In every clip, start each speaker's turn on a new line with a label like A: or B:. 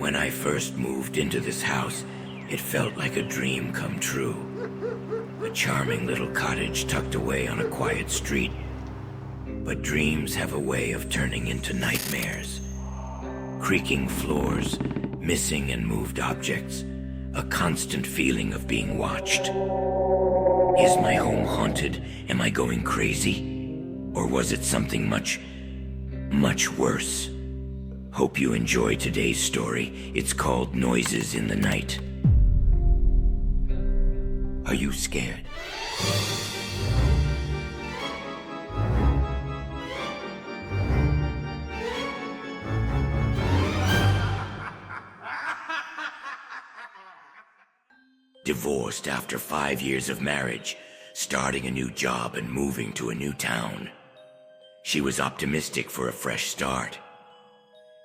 A: When I first moved into this house, it felt like a dream come true. A charming little cottage tucked away on a quiet street. But dreams have a way of turning into nightmares. Creaking floors, missing and moved objects, a constant feeling of being watched. Is my home haunted? Am I going crazy? Or was it something much worse? Hope you enjoy today's story. It's called Noises in the Night. Are you scared? Divorced after 5 years of marriage, starting a new job and moving to a new town. She was optimistic for a fresh start.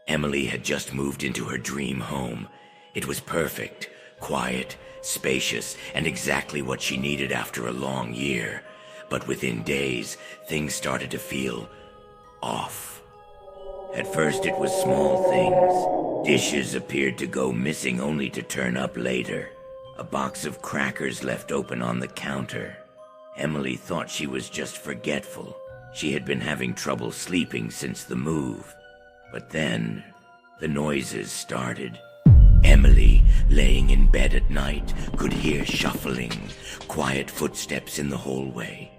A: Emily had just moved into her dream home. It was perfect, quiet, spacious, and exactly what she needed after a long year. But within days, things started to feel off. At first it was small things. Dishes appeared to go missing only to turn up later. A box of crackers left open on the counter. Emily thought she was just forgetful. She had been having trouble sleeping since the move. But then, the noises started. Emily, laying in bed at night, could hear shuffling, quiet footsteps in the hallway.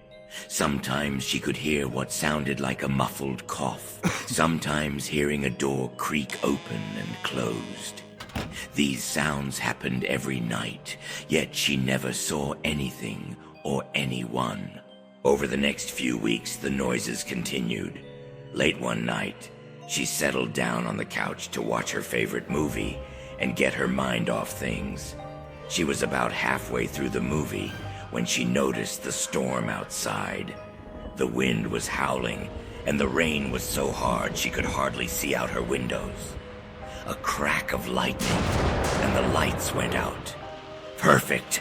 A: Sometimes she could hear what sounded like a muffled cough, sometimes hearing a door creak open and closed. These sounds happened every night, yet she never saw anything or anyone. Over the next few weeks, the noises continued. Late one night, she settled down on the couch to watch her favorite movie and get her mind off things. She was about halfway through the movie when she noticed the storm outside. The wind was howling, and the rain was so hard she could hardly see out her windows. A crack of lightning, and the lights went out. "Perfect,"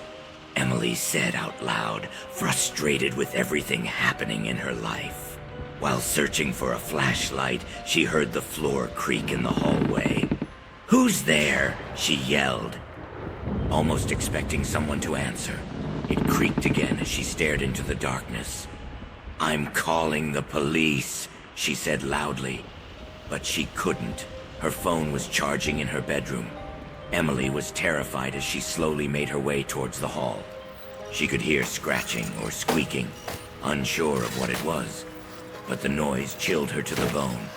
A: Emily said out loud, frustrated with everything happening in her life. While searching for a flashlight, she heard the floor creak in the hallway. "Who's there?" she yelled, almost expecting someone to answer. It creaked again as she stared into the darkness. "I'm calling the police," she said loudly, but she couldn't. Her phone was charging in her bedroom. Emily was terrified as she slowly made her way towards the hall. She could hear scratching or squeaking, unsure of what it was, but the noise chilled her to the bone.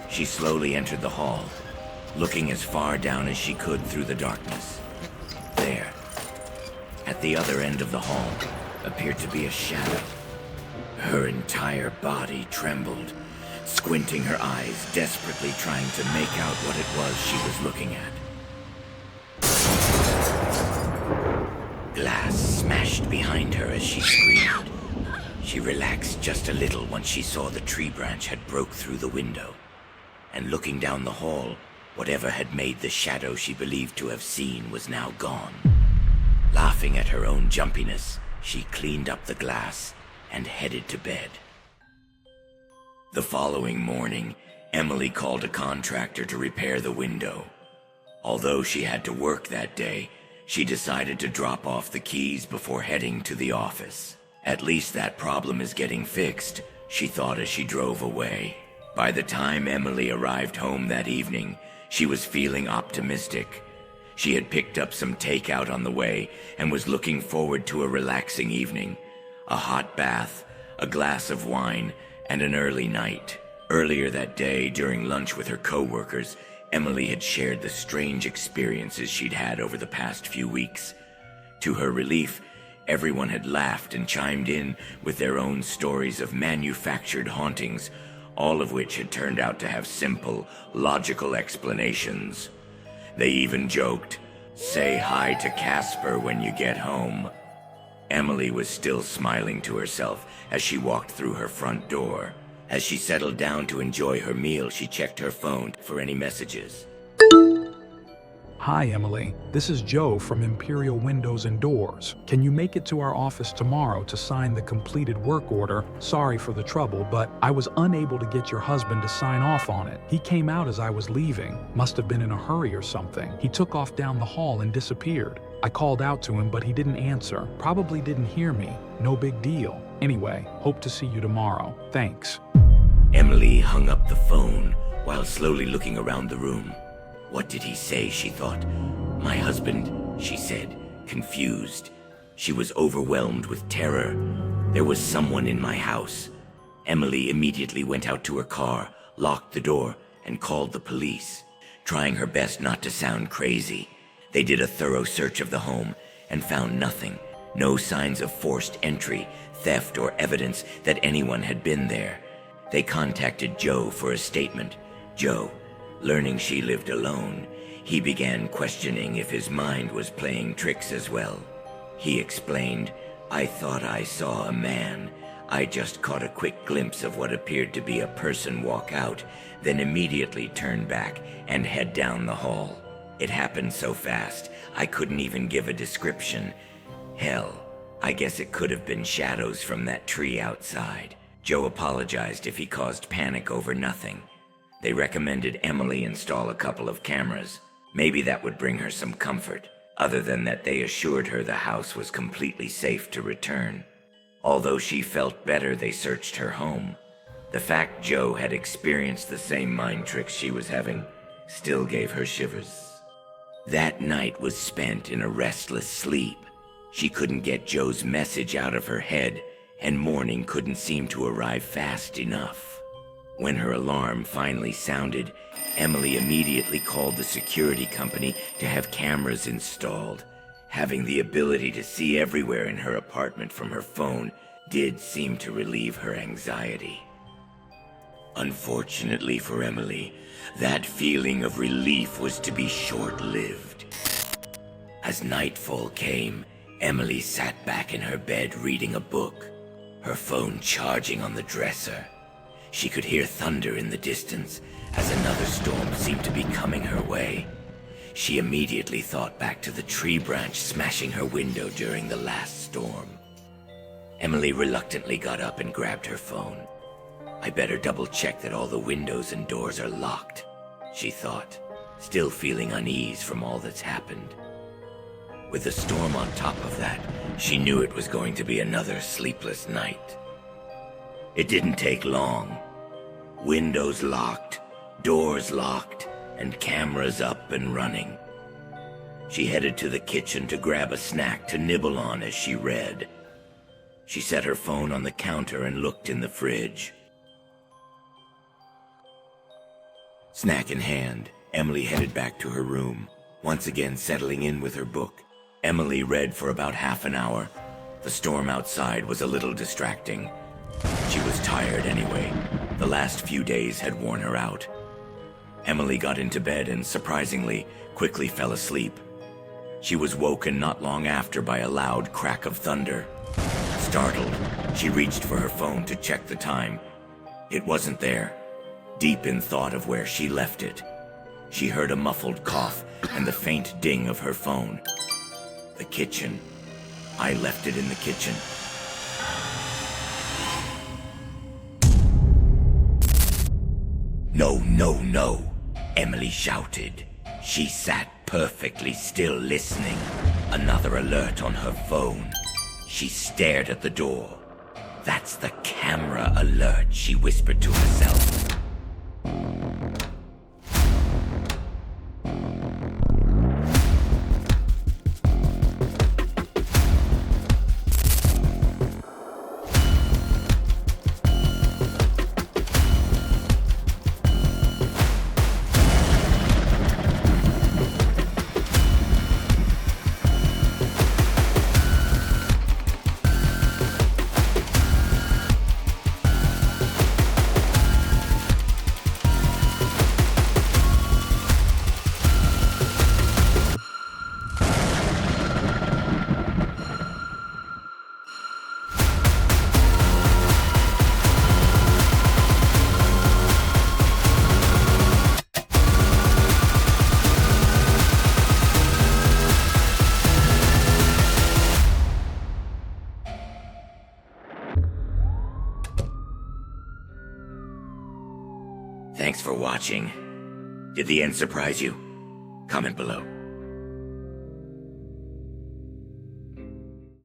A: She slowly entered the hall, looking as far down as she could through the darkness. There, at the other end of the hall, appeared to be a shadow. Her entire body trembled, squinting her eyes, desperately trying to make out what it was she was looking at. Glass smashed behind her as she screamed. She relaxed just a little once she saw the tree branch had broke through the window. And looking down the hall, whatever had made the shadow she believed to have seen was now gone. Laughing at her own jumpiness, she cleaned up the glass and headed to bed. The following morning, Emily called a contractor to repair the window. Although she had to work that day, she decided to drop off the keys before heading to the office. At least that problem is getting fixed, she thought as she drove away. By the time Emily arrived home that evening, she was feeling optimistic. She had picked up some takeout on the way and was looking forward to a relaxing evening, a hot bath, a glass of wine, and an early night. Earlier that day, during lunch with her co-workers, Emily had shared the strange experiences she'd had over the past few weeks. To her relief, everyone had laughed and chimed in with their own stories of manufactured hauntings, all of which had turned out to have simple, logical explanations. They even joked, "Say hi to Casper when you get home." Emily was still smiling to herself as she walked through her front door. As she settled down to enjoy her meal, she checked her phone for any messages.
B: Hi, Emily. This is Joe from Imperial Windows and Doors. Can you make it to our office tomorrow to sign the completed work order? Sorry for the trouble, but I was unable to get your husband to sign off on it. He came out as I was leaving. Must have been in a hurry or something. He took off down the hall and disappeared. I called out to him, but he didn't answer. Probably didn't hear me. No big deal. Anyway, hope to see you tomorrow. Thanks.
A: Emily hung up the phone while slowly looking around the room. What did he say, she thought. My husband, she said, confused. She was overwhelmed with terror. There was someone in my house. Emily immediately went out to her car, locked the door, and called the police. Trying her best not to sound crazy, they did a thorough search of the home and found nothing. No signs of forced entry, theft, or evidence that anyone had been there. They contacted Joe for a statement. Joe, learning she lived alone, he began questioning if his mind was playing tricks as well. He explained, I thought I saw a man. I just caught a quick glimpse of what appeared to be a person walk out, then immediately turn back and head down the hall. It happened so fast, I couldn't even give a description. Hell, I guess it could have been shadows from that tree outside. Joe apologized if he caused panic over nothing. They recommended Emily install a couple of cameras. Maybe that would bring her some comfort. Other than that, they assured her the house was completely safe to return. Although she felt better, they searched her home. The fact Joe had experienced the same mind tricks she was having still gave her shivers. That night was spent in a restless sleep. She couldn't get Joe's message out of her head, and morning couldn't seem to arrive fast enough. When her alarm finally sounded, Emily immediately called the security company to have cameras installed. Having the ability to see everywhere in her apartment from her phone did seem to relieve her anxiety. Unfortunately for Emily, that feeling of relief was to be short-lived. As nightfall came, Emily sat back in her bed reading a book, her phone charging on the dresser. She could hear thunder in the distance as another storm seemed to be coming her way. She immediately thought back to the tree branch smashing her window during the last storm. Emily reluctantly got up and grabbed her phone. I better double-check that all the windows and doors are locked, she thought, still feeling unease from all that's happened. With the storm on top of that, she knew it was going to be another sleepless night. It didn't take long. Windows locked, doors locked, and cameras up and running. She headed to the kitchen to grab a snack to nibble on as she read. She set her phone on the counter and looked in the fridge. Snack in hand, Emily headed back to her room, once again settling in with her book. Emily read for about half an hour. The storm outside was a little distracting. She was tired anyway. The last few days had worn her out. Emily got into bed and, surprisingly, quickly fell asleep. She was woken not long after by a loud crack of thunder. Startled, she reached for her phone to check the time. It wasn't there. Deep in thought of where she left it, she heard a muffled cough and the faint ding of her phone. The kitchen. I left it in the kitchen. No, no, no, Emily shouted. She sat perfectly still listening. Another alert on her phone. She stared at the door. That's the camera alert, she whispered to herself. watching. Did the end surprise you? Comment below.